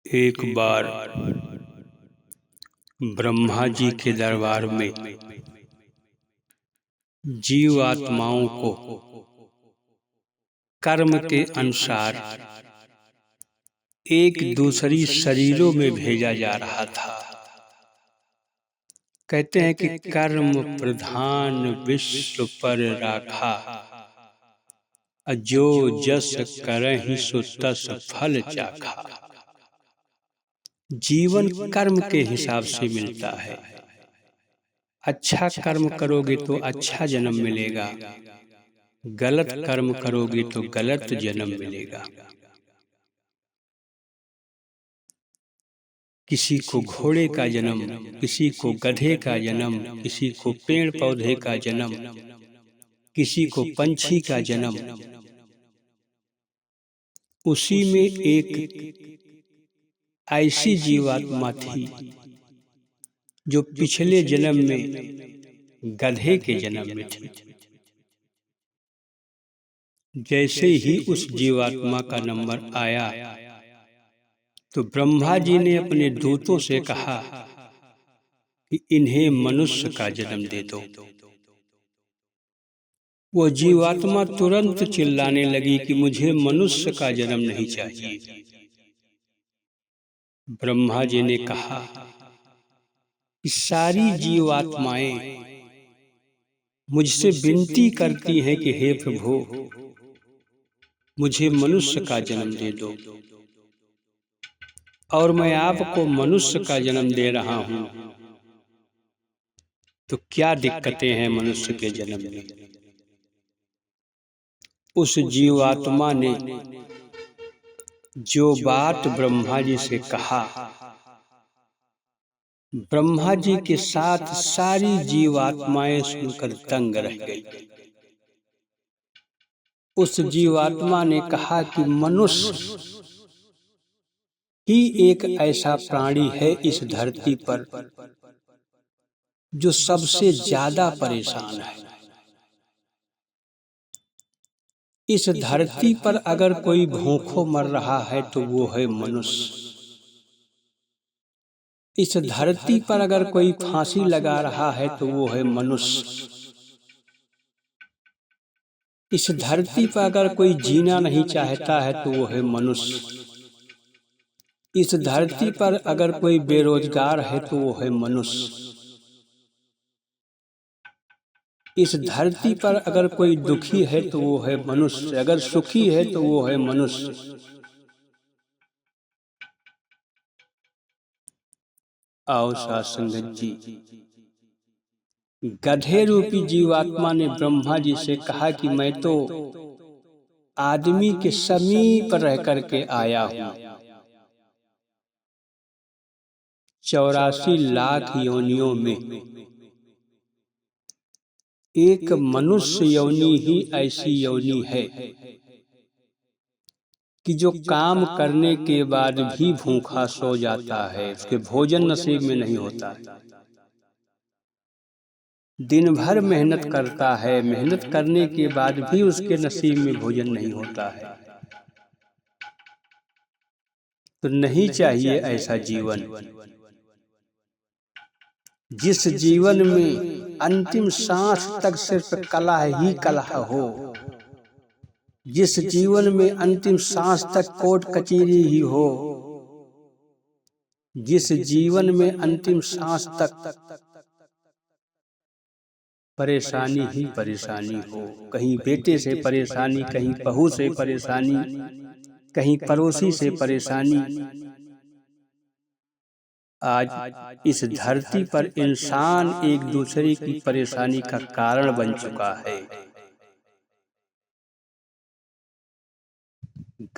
एक बार ब्रह्मा जी के दरबार में जीवात्माओं को कर्म के अनुसार एक दूसरी शरीरों में भेजा जा रहा था। कहते हैं कि कर्म प्रधान विश्व पर राखा, जो जस करहि सो तस फल चाखा। जीवन कर्म के हिसाब से मिलता है। अच्छा कर्म करोगे तो अच्छा जन्म मिलेगा, गलत कर्म करोगे तो गलत जन्म मिलेगा। किसी को घोड़े का जन्म, किसी को गधे का जन्म, किसी को पेड़ पौधे का जन्म, किसी को पंछी का जन्म। उसी में एक ऐसी जीवात्मा थी जो पिछले जन्म में गधे के जन्म में थी। जैसे ही उस जीवात्मा का नंबर आया तो ब्रह्मा जी ने अपने दूतों से कहा कि इन्हें मनुष्य का जन्म दे दो। वो जीवात्मा तुरंत चिल्लाने लगी कि मुझे मनुष्य का जन्म नहीं चाहिए। ब्रह्मा जी ने कहा कि सारी जीवात्माएं मुझसे विनती करती हैं कि हे प्रभु, मुझे मनुष्य का जन्म दे दो, और मैं आपको मनुष्य का जन्म दे रहा हूं, तो क्या दिक्कतें हैं मनुष्य के जन्म में। उस जीवात्मा ने जो बात ब्रह्मा जी से कहा, ब्रह्मा जी के साथ सारी जीवात्माएं सुनकर दंग रह गई। उस जीवात्मा ने कहा कि मनुष्य ही एक ऐसा प्राणी है इस धरती पर जो सबसे ज्यादा परेशान है। इस धरती पर अगर कोई भूखों मर रहा है तो वो है मनुष्य। इस धरती पर अगर कोई फांसी लगा रहा है तो वो है मनुष्य। इस धरती पर अगर कोई जीना नहीं चाहता है तो वो है मनुष्य। इस धरती पर अगर कोई बेरोजगार है तो वो है मनुष्य। इस धरती पर अगर कोई दुखी है तो वो है मनुष्य, अगर सुखी है तो वो है मनुष्य। आओ साथ संगत जी, गधे रूपी जीवात्मा ने ब्रह्मा जी से कहा कि मैं तो आदमी के समीप रह करके आया हूं। 84 लाख योनियों में एक मनुष्य योनि ही ऐसी योनि है कि जो काम करने के बाद भी भूखा सो जाता है, उसके भोजन नसीब में नहीं होता है। दिन भर मेहनत करता है, मेहनत करने के बाद भी उसके नसीब में भोजन नहीं होता है। तो नहीं चाहिए ऐसा जीवन। जिस जीवन में अंतिम सांस तक सिर्फ कलह ही कलह हो, जिस जीवन में अंतिम सांस तक कोर्ट कचहरी ही हो, जिस जीवन में अंतिम सांस तक परेशानी ही परेशानी हो, कहीं बेटे से परेशानी, कहीं बहू से परेशानी, कहीं पड़ोसी से परेशानी। आज इस धरती पर इंसान एक दूसरे की परेशानी का कारण बन चुका है।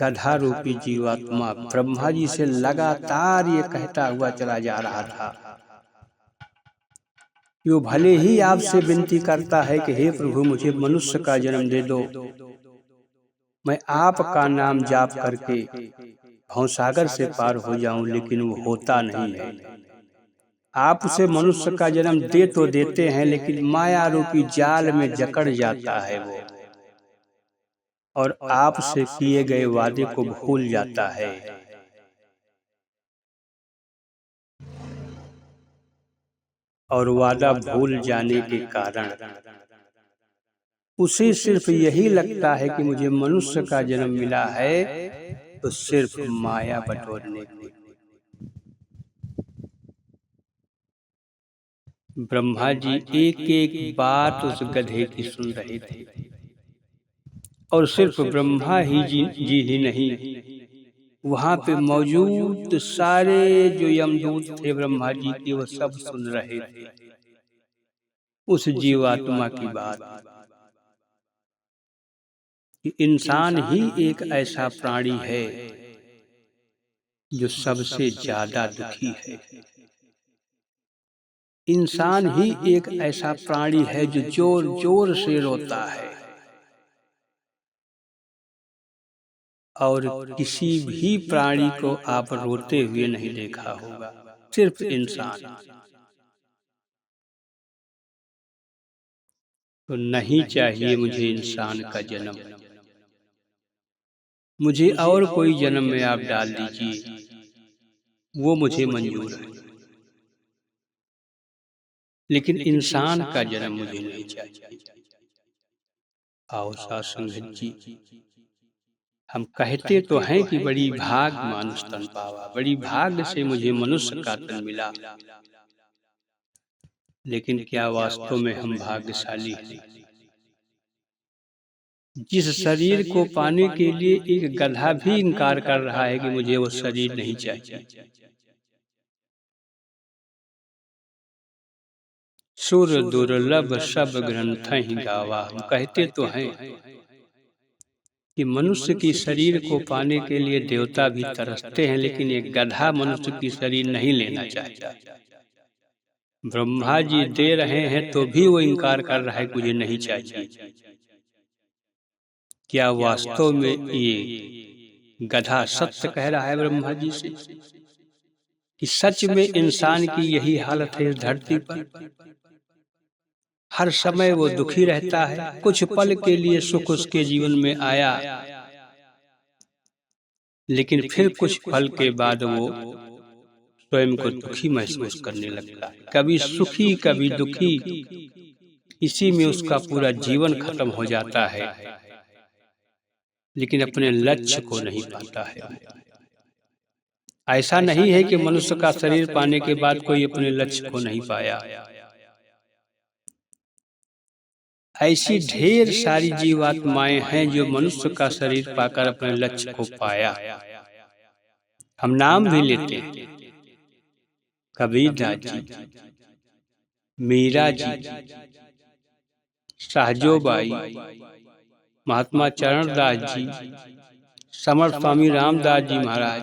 गधा रूपी जीवात्मा ब्रह्मा जी से लगातार ये कहता हुआ चला जा रहा था। वो भले ही आपसे विनती करता है कि हे प्रभु, मुझे मनुष्य का जन्म दे दो, मैं आपका नाम जाप करके भवसागर से पार हो जाऊं, लेकिन वो होता नहीं है। आप उसे मनुष्य का जन्म दे तो देते हैं, लेकिन माया रूपी जाल में जकड़ जाता है वो, और आपसे किए गए वादे को भूल जाता है। और वादा भूल जाने के कारण उसे सिर्फ यही लगता है कि मुझे मनुष्य का जन्म मिला है तो सिर्फ माया बटोरने के लिए। ब्रह्मा जी एक एक बात उस गधे की सुन रहे थे, और सिर्फ ब्रह्मा जी ही नहीं, वहां पे मौजूद सारे जो यमदूत थे ब्रह्मा जी के, वो सब सुन रहे थे उस जीवात्मा की बात कि इंसान ही एक ऐसा प्राणी है जो सबसे ज्यादा दुखी है। इंसान ही एक ऐसा प्राणी है जो जोर जोर से रोता है, और किसी भी प्राणी को आप रोते हुए नहीं देखा होगा, सिर्फ इंसान। तो नहीं चाहिए मुझे इंसान का जन्म, मुझे और कोई जन्म में आप डाल दीजिए, वो मुझे मंजूर है, लेकिन इंसान का जन्म मुझे नहीं चाहिए। आओ साथ संगत जी, हम कहते तो हैं कि बड़ी भाग मानुष तन पावा, बड़ी भाग से मुझे मनुष्य का तन मिला, लेकिन क्या वास्तव में हम भाग्यशाली हैं? जिस शरीर को पाने के लिए एक गधा भी इनकार कर रहा है कि मुझे वो शरीर नहीं चाहिए। सुर दुर्लभ सब ग्रंथ ही गावा, हम कहते तो हैं कि मनुष्य की शरीर को पाने के लिए देवता भी तरसते हैं, लेकिन एक गधा मनुष्य की शरीर नहीं लेना चाहता। ब्रह्मा जी दे रहे हैं तो भी वो इनकार कर रहा है कि मुझे नहीं चाहिए। क्या वास्तव में ये गधा सत्य कह रहा है ब्रह्मा जी से कि सच में इंसान की यही हालत है इस धरती पर? हर समय वो दुखी रहता है, कुछ पल के लिए सुख उसके जीवन में आया, लेकिन फिर कुछ पल के बाद वो स्वयं को दुखी महसूस करने लगता है, कभी सुखी कभी दुखी, इसी में उसका पूरा जीवन खत्म हो जाता है, लेकिन अपने लक्ष्य को नहीं पाता है। ऐसा नहीं है कि मनुष्य का शरीर पाने के बाद कोई अपने लक्ष्य को नहीं पाया। ऐसी ढेर सारी जीवात्माएं हैं जो मनुष्य का शरीर पाकर अपने लक्ष्य को पाया। हम नाम भी लेते हैं, कबीरदास जी, मीरा जी, सहजोबाई, महात्मा चरणदास जी, समर्थ स्वामी रामदास जी महाराज,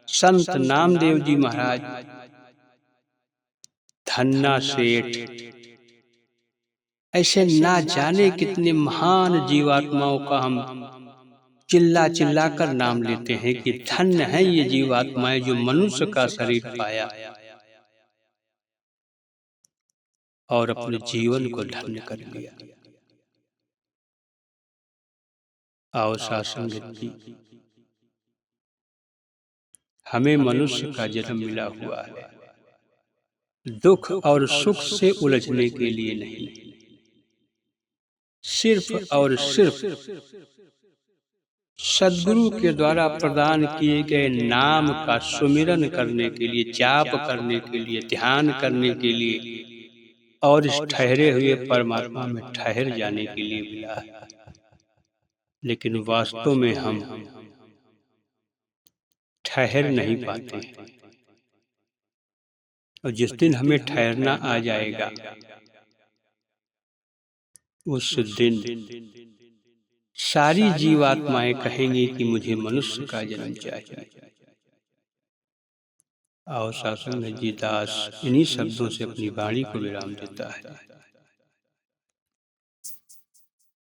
संत नामदेव जी महाराज, धन्ना सेठ, ऐसे ना जाने कितने महान जीवात्माओं का हम चिल्ला चिल्ला कर नाम लेते हैं कि धन्य है ये जीवात्माएं जो मनुष्य का शरीर पाया और अपने जीवन को धन्य कर लिया। आओ साथ संगत जी, हमें मनुष्य का जन्म मिला हुआ है दुख और सुख से उलझने के लिए नहीं, सिर्फ और सिर्फ सद्गुरु के द्वारा प्रदान किए गए नाम का सुमिरन करने के लिए, जाप करने के लिए, ध्यान करने के लिए, और इस ठहरे हुए परमात्मा में ठहर जाने के लिए मिला है। लेकिन वास्तव में हम ठहर नहीं पाते हैं, और जिस दिन हमें ठहरना आ जाएगा उस दिन सारी जीवात्माएं कहेंगी कि मुझे मनुष्य का जन्म चाहिए। और शासन में जी दास इन्हीं शब्दों से अपनी वाणी को विराम देता है।